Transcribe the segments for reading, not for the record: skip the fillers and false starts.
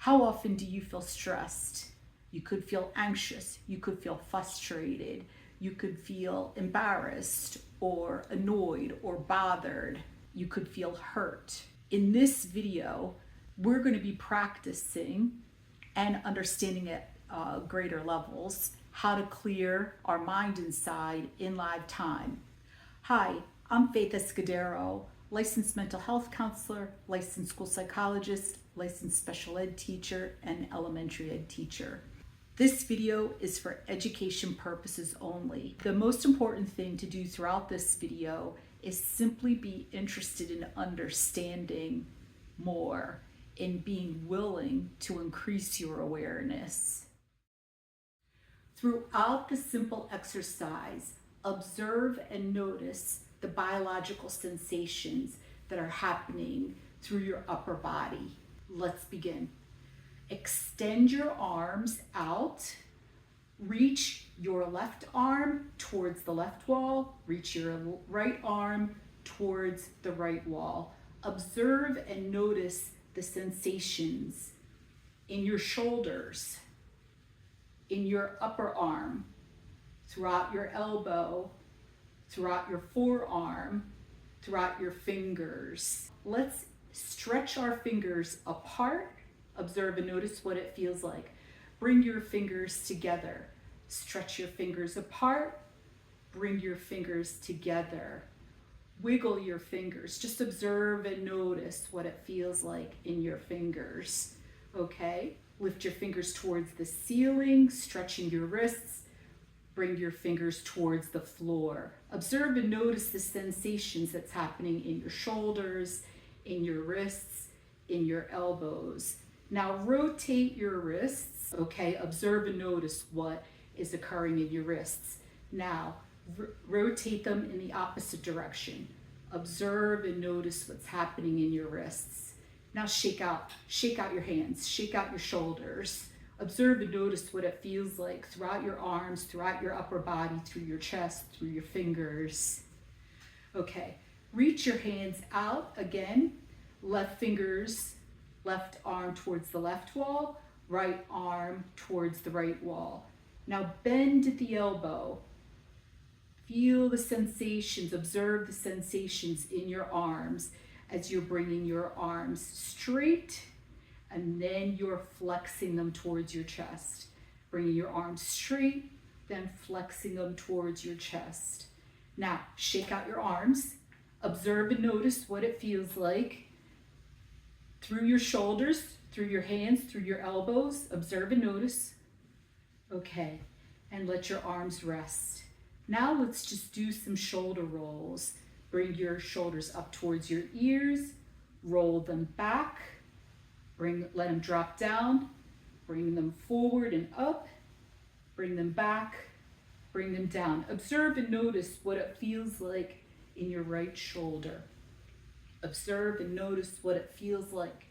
How often do you feel stressed? You could feel anxious, you could feel frustrated, you could feel embarrassed or annoyed or bothered, you could feel hurt. In this video, we're going to be practicing and understanding at greater levels how to clear our mind inside in live time. Hi, I'm Faith Escudero, licensed mental health counselor, licensed school psychologist, licensed special ed teacher, and elementary ed teacher. This video is for education purposes only. The most important thing to do throughout this video is simply be interested in understanding more, in being willing to increase your awareness. Throughout the simple exercise, observe and notice the biological sensations that are happening through your upper body. Let's begin. Extend your arms out. Reach your left arm towards the left wall. Reach your right arm towards the right wall. Observe and notice the sensations in your shoulders, in your upper arm, throughout your elbow, throughout your forearm, throughout your fingers. Let's stretch our fingers apart. Observe and notice what it feels like. Bring your fingers together. Stretch your fingers apart. Bring your fingers together. Wiggle your fingers. Just observe and notice what it feels like in your fingers. Okay? Lift your fingers towards the ceiling, stretching your wrists. Bring your fingers towards the floor. Observe and notice the sensations that's happening in your shoulders, in your wrists, in your elbows. Now rotate your wrists, okay? Observe and notice what is occurring in your wrists. Now rotate them in the opposite direction. Observe and notice what's happening in your wrists. Now shake out your hands, shake out your shoulders. Observe and notice what it feels like throughout your arms, throughout your upper body, through your chest, through your fingers. Okay, reach your hands out again. Left arm towards the left wall, right arm towards the right wall. Now bend at the elbow. Feel the sensations, observe the sensations in your arms as you're bringing your arms straight, and then you're flexing them towards your chest. Bringing your arms straight, then flexing them towards your chest. Now, shake out your arms. Observe and notice what it feels like through your shoulders, through your hands, through your elbows. Observe and notice. Okay, and let your arms rest. Now let's just do some shoulder rolls. Bring your shoulders up towards your ears. Roll them back. Let them drop down, bring them forward and up, bring them back, bring them down. Observe and notice what it feels like in your right shoulder. Observe and notice what it feels like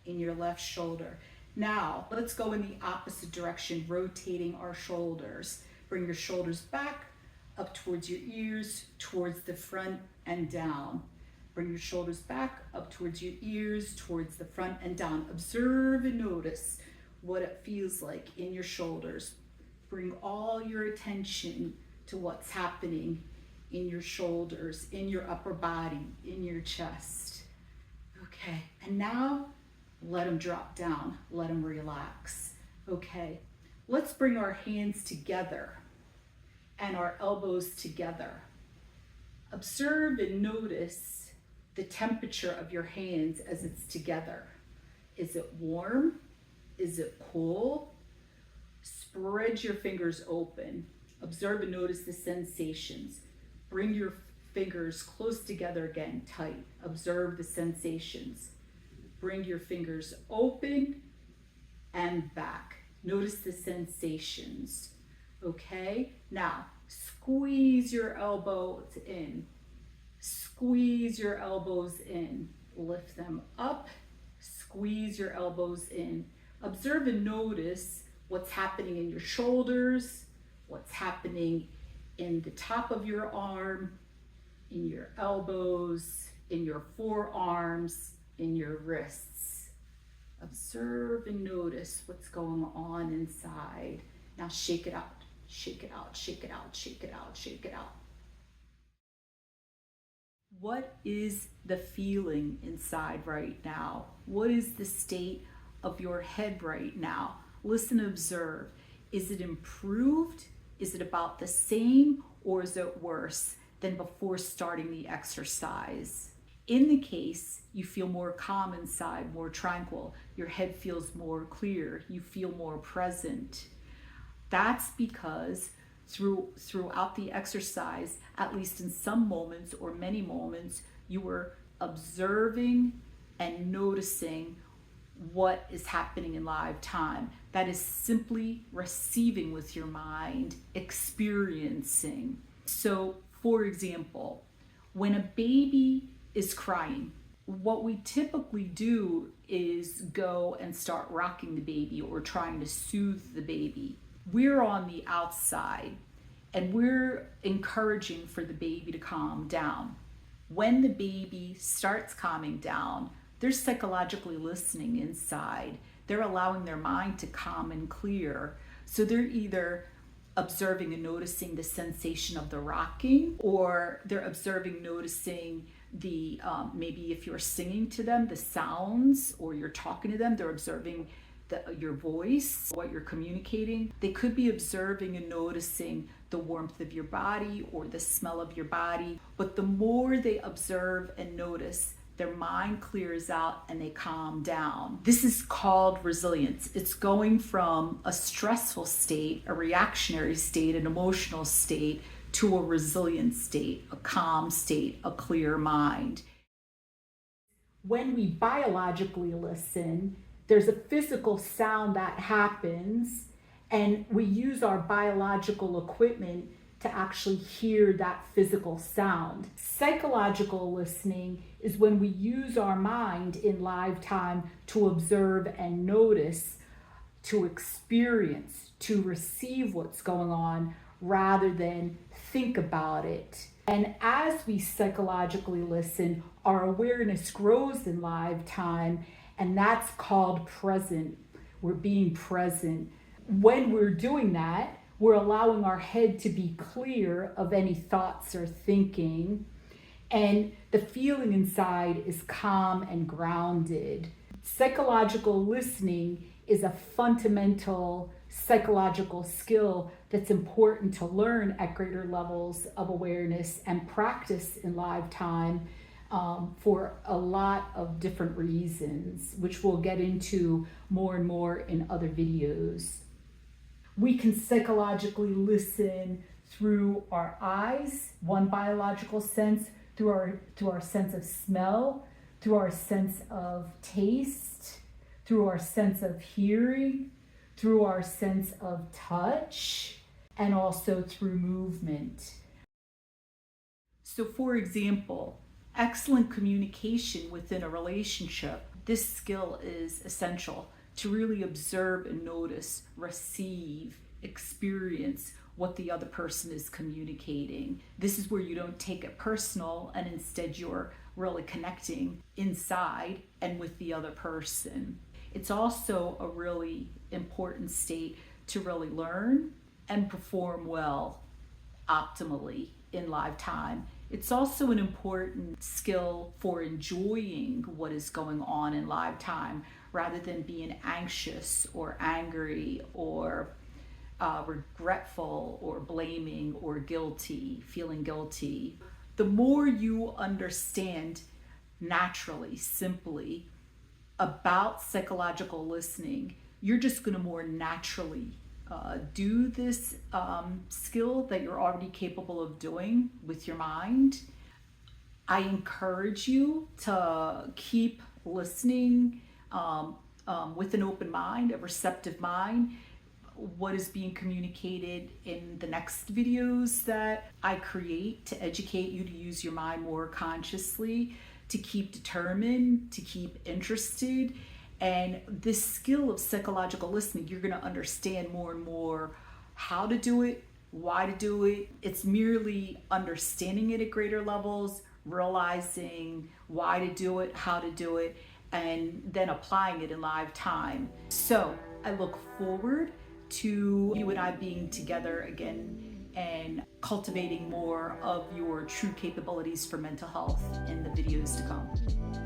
in your left shoulder. Now, let's go in the opposite direction, rotating our shoulders. Bring your shoulders back, up towards your ears, towards the front and down. Bring your shoulders back, up towards your ears, towards the front and down. Observe and notice what it feels like in your shoulders. Bring all your attention to what's happening in your shoulders, in your upper body, in your chest. Okay, and now let them drop down, let them relax. Okay, let's bring our hands together and our elbows together. Observe and notice the temperature of your hands as it's together. Is it warm? Is it cool? Spread your fingers open. Observe and notice the sensations. Bring your fingers close together again, tight. Observe the sensations. Bring your fingers open and back. Notice the sensations. Okay? Now, squeeze your elbows in. Squeeze your elbows in. Lift them up. Squeeze your elbows in. Observe and notice what's happening in your shoulders, what's happening in the top of your arm, in your elbows, in your forearms, in your wrists. Observe and notice what's going on inside. Now shake it out, shake it out, shake it out, shake it out, shake it out. What is the feeling inside right now? What is the state of your head right now? Listen, observe. Is it improved? Is it about the same, or is it worse than before starting the exercise? In the case, you feel more calm inside, more tranquil. Your head feels more clear. You feel more present. That's because throughout the exercise, at least in some moments or many moments, you were observing and noticing what is happening in live time. That is simply receiving with your mind, experiencing. So, for example, when a baby is crying, what we typically do is go and start rocking the baby or trying to soothe the baby. We're on the outside and we're encouraging for the baby to calm down. When the baby starts calming down, they're psychologically listening inside. They're allowing their mind to calm and clear. So they're either observing and noticing the sensation of the rocking, or they're observing, noticing the maybe if you're singing to them, the sounds, or you're talking to them, they're observing your voice, what you're communicating. They could be observing and noticing the warmth of your body or the smell of your body. But the more they observe and notice, their mind clears out and they calm down. This is called resilience. It's going from a stressful state, a reactionary state, an emotional state, to a resilient state, a calm state, a clear mind. When we biologically listen, there's a physical sound that happens, and we use our biological equipment to actually hear that physical sound. Psychological listening is when we use our mind in live time to observe and notice, to experience, to receive what's going on rather than think about it. And as we psychologically listen, our awareness grows in live time, and that's called present. We're being present. When we're doing that, we're allowing our head to be clear of any thoughts or thinking, and the feeling inside is calm and grounded. Psychological listening is a fundamental psychological skill that's important to learn at greater levels of awareness and practice in live time for a lot of different reasons, which we'll get into more and more in other videos. We can psychologically listen through our eyes, one biological sense, through our sense of smell, through our sense of taste, through our sense of hearing, through our sense of touch, and also through movement. So, for example, excellent communication within a relationship. This skill is essential to really observe and notice, receive, experience what the other person is communicating. This is where you don't take it personal, and instead you're really connecting inside and with the other person. It's also a really important state to really learn and perform well, optimally in live time. It's also an important skill for enjoying what is going on in live time rather than being anxious or angry or regretful or blaming or guilty, feeling guilty. The more you understand naturally, simply about psychological listening, you're just going to more naturally do this skill that you're already capable of doing with your mind. I encourage you to keep listening with an open mind, a receptive mind. What is being communicated in the next videos that I create to educate you to use your mind more consciously, to keep determined, to keep interested. And this skill of psychological listening, you're going to understand more and more how to do it, why to do it. It's merely understanding it at greater levels, realizing why to do it, how to do it, and then applying it in live time. So I look forward to you and I being together again and cultivating more of your true capabilities for mental health in the videos to come.